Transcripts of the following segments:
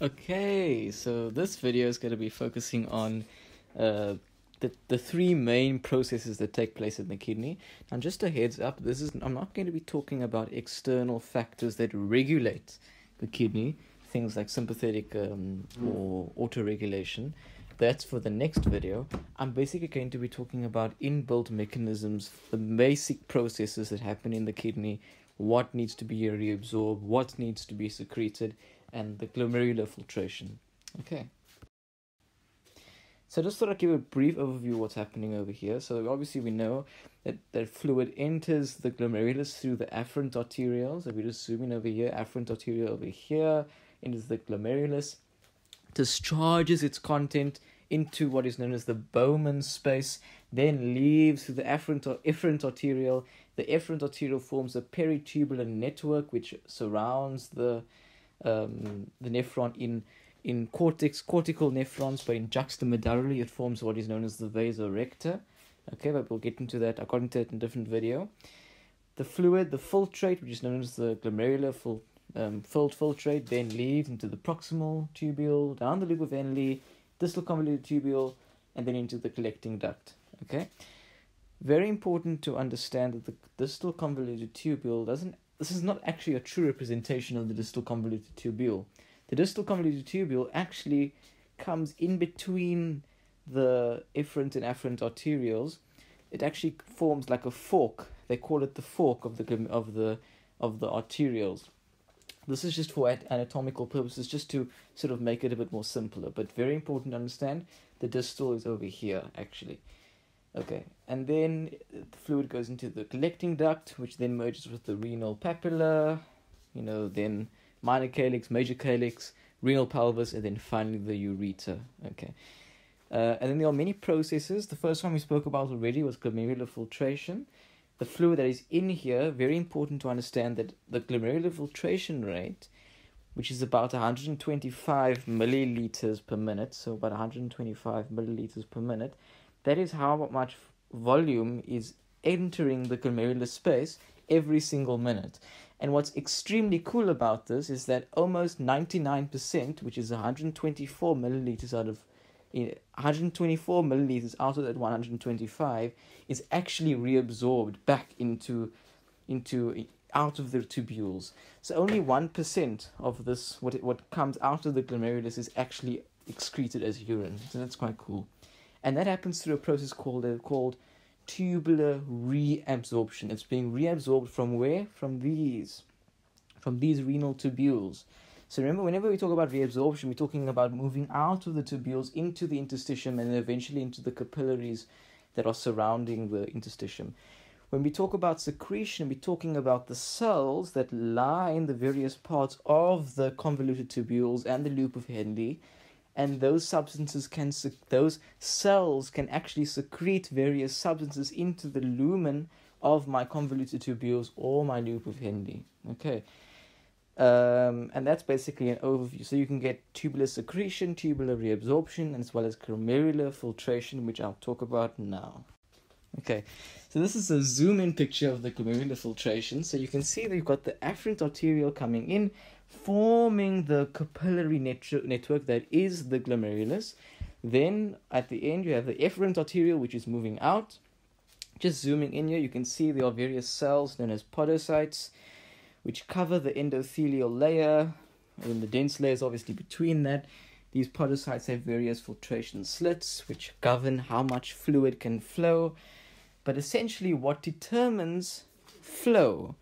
Okay, so this video is going to be focusing on the three main processes that take place in the kidney. And just a heads up, I'm not going to be talking about external factors that regulate the kidney, things like sympathetic or autoregulation. That's for the next video. I'm basically going to be talking about inbuilt mechanisms, the basic processes that happen in the kidney, what needs to be reabsorbed, what needs to be secreted, and the glomerular filtration. Okay. So just thought I'd give a brief overview of what's happening over here. So obviously we know that fluid enters the glomerulus through the afferent arterioles. If we just zoom in over here, afferent arteriole over here, enters the glomerulus, discharges its content into what is known as the Bowman space, then leaves through the efferent arteriole. The efferent arteriole forms a peritubular network which surrounds the nephron in cortical nephrons, but in juxtamedullary it forms what is known as the vasorector. Okay, but we'll get into that. I got into it in a different video. The fluid, the filtrate, which is known as the glomerular filtrate, then leaves into the proximal tubule, down the loop of Henle, distal convoluted tubule, and then into the collecting duct. Okay, very important to understand that the distal convoluted tubule this is not actually a true representation of the distal convoluted tubule. The distal convoluted tubule actually comes in between the efferent and afferent arterioles. It actually forms like a fork. They call it the fork of the arterioles. This is just for anatomical purposes, just to sort of make it a bit more simpler. But very important to understand, the distal is over here actually. Okay, and then the fluid goes into the collecting duct, which then merges with the renal papilla, then minor calyx, major calyx, renal pelvis, and then finally the ureter. Okay, and then there are many processes. The first one we spoke about already was glomerular filtration. The fluid that is in here, very important to understand that the glomerular filtration rate, which is about 125 milliliters per minute, so about 125 milliliters per minute, that is how much volume is entering the glomerular space every single minute. And what's extremely cool about this is that almost 99%, which is 124 milliliters out of that 125, is actually reabsorbed back out of the tubules. So only 1% of this, what comes out of the glomerulus, is actually excreted as urine. So that's quite cool. And that happens through a process called tubular reabsorption. It's being reabsorbed from where? From these renal tubules. So remember, whenever we talk about reabsorption, we're talking about moving out of the tubules into the interstitium and eventually into the capillaries that are surrounding the interstitium. When we talk about secretion, we're talking about the cells that lie in the various parts of the convoluted tubules and the loop of Henle. And those cells can actually secrete various substances into the lumen of my convoluted tubules or my loop of Henle. Okay, and that's basically an overview. So you can get tubular secretion, tubular reabsorption, as well as glomerular filtration, which I'll talk about now. Okay, so this is a zoom-in picture of the glomerular filtration. So you can see that you've got the afferent arteriole coming in, forming the capillary network that is the glomerulus. Then at the end you have the efferent arteriole, which is moving out. Just zooming in here, you can see there are various cells known as podocytes, which cover the endothelial layer, and the dense layer is obviously between that. These podocytes have various filtration slits which govern how much fluid can flow. But essentially what determines flow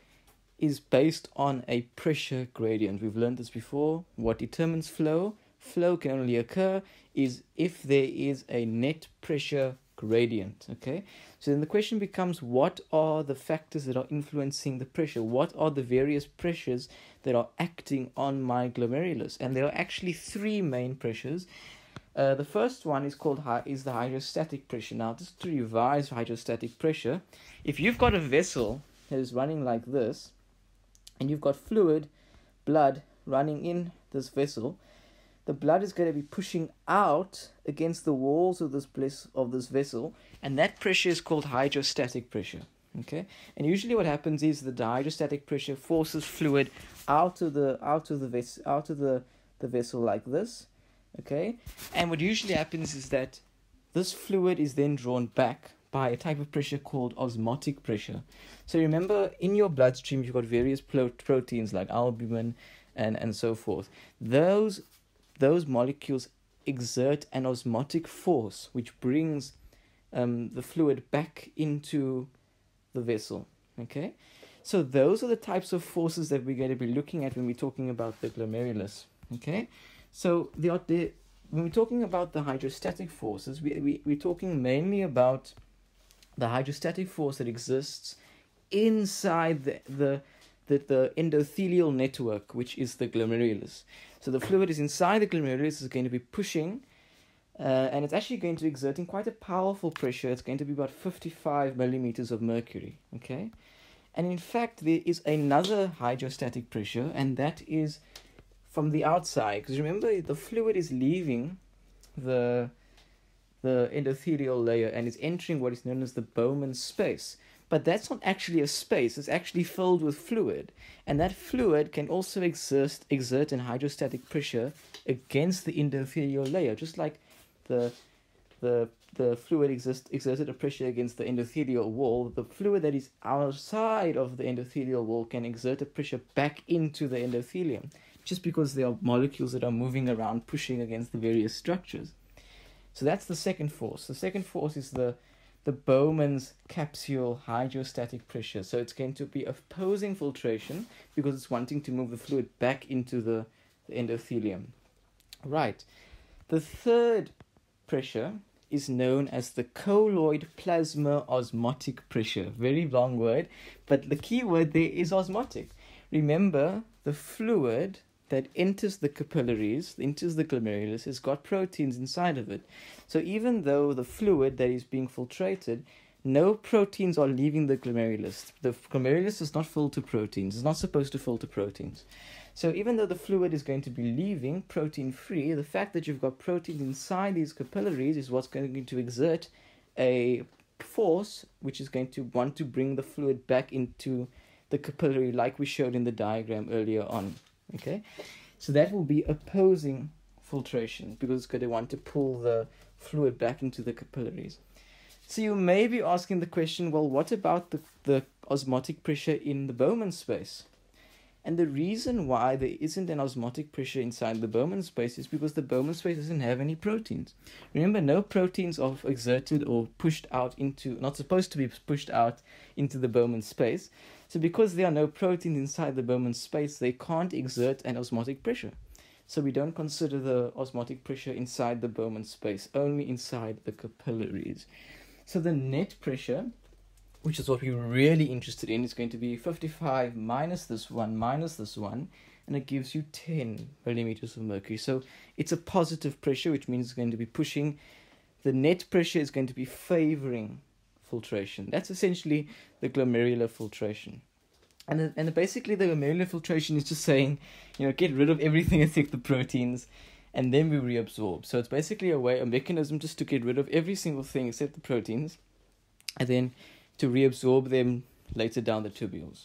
is based on a pressure gradient. We've learned this before. What determines flow? Flow can only occur is if there is a net pressure gradient. Okay, so then the question becomes, what are the factors that are influencing the pressure? What are the various pressures that are acting on my glomerulus? And there are actually three main pressures. The first one is the hydrostatic pressure. Now, just to revise hydrostatic pressure, if you've got a vessel that is running like this, and you've got blood running in this vessel, the blood is going to be pushing out against the walls of this vessel, and that pressure is called hydrostatic pressure. Okay, and usually what happens is that the hydrostatic pressure forces fluid out of the the vessel like this, okay? And what usually happens is that this fluid is then drawn back by a type of pressure called osmotic pressure. So remember, in your bloodstream, you've got various proteins like albumin and so forth. Those molecules exert an osmotic force, which brings the fluid back into the vessel, okay? So those are the types of forces that we're going to be looking at when we're talking about the glomerulus, okay? So when we're talking about the hydrostatic forces, we're talking mainly about the hydrostatic force that exists inside the endothelial network, which is the glomerulus. So the fluid is inside the glomerulus, is going to be pushing, and it's actually going to exerting quite a powerful pressure. It's going to be about 55 millimeters of mercury, okay? And in fact, there is another hydrostatic pressure, and that is from the outside. Because remember, the fluid is leaving the endothelial layer and is entering what is known as the Bowman's space. But that's not actually a space, it's actually filled with fluid. And that fluid can also exert an hydrostatic pressure against the endothelial layer, just like the fluid exerted a pressure against the endothelial wall. The fluid that is outside of the endothelial wall can exert a pressure back into the endothelium, just because there are molecules that are moving around pushing against the various structures. So that's the second force. The second force is the Bowman's capsule hydrostatic pressure. So it's going to be opposing filtration because it's wanting to move the fluid back into the endothelium. Right. The third pressure is known as the colloid plasma osmotic pressure. Very long word, but the key word there is osmotic. Remember, the fluid that enters the capillaries, enters the glomerulus, has got proteins inside of it. So even though the fluid that is being filtrated, no proteins are leaving the glomerulus. The glomerulus is not filter proteins. It's not supposed to filter proteins. So even though the fluid is going to be leaving protein-free, the fact that you've got proteins inside these capillaries is what's going to exert a force which is going to want to bring the fluid back into the capillary, like we showed in the diagram earlier on. Okay, so that will be opposing filtration because it's going to want to pull the fluid back into the capillaries. So you may be asking the question, well, what about the osmotic pressure in the Bowman's space? And the reason why there isn't an osmotic pressure inside the Bowman's space is because the Bowman's space doesn't have any proteins. Remember, no proteins are exerted or pushed out into, not supposed to be pushed out into the Bowman's space. So because there are no proteins inside the Bowman's space, they can't exert an osmotic pressure. So we don't consider the osmotic pressure inside the Bowman's space, only inside the capillaries. So the net pressure, which is what we're really interested in, is going to be 55 minus this one, and it gives you 10 millimeters of mercury. So it's a positive pressure, which means it's going to be pushing. The net pressure is going to be favoring filtration. That's essentially the glomerular filtration. And basically the glomerular filtration is just saying, get rid of everything except the proteins, and then we reabsorb. So it's basically a mechanism just to get rid of every single thing except the proteins, and then to reabsorb them later down the tubules.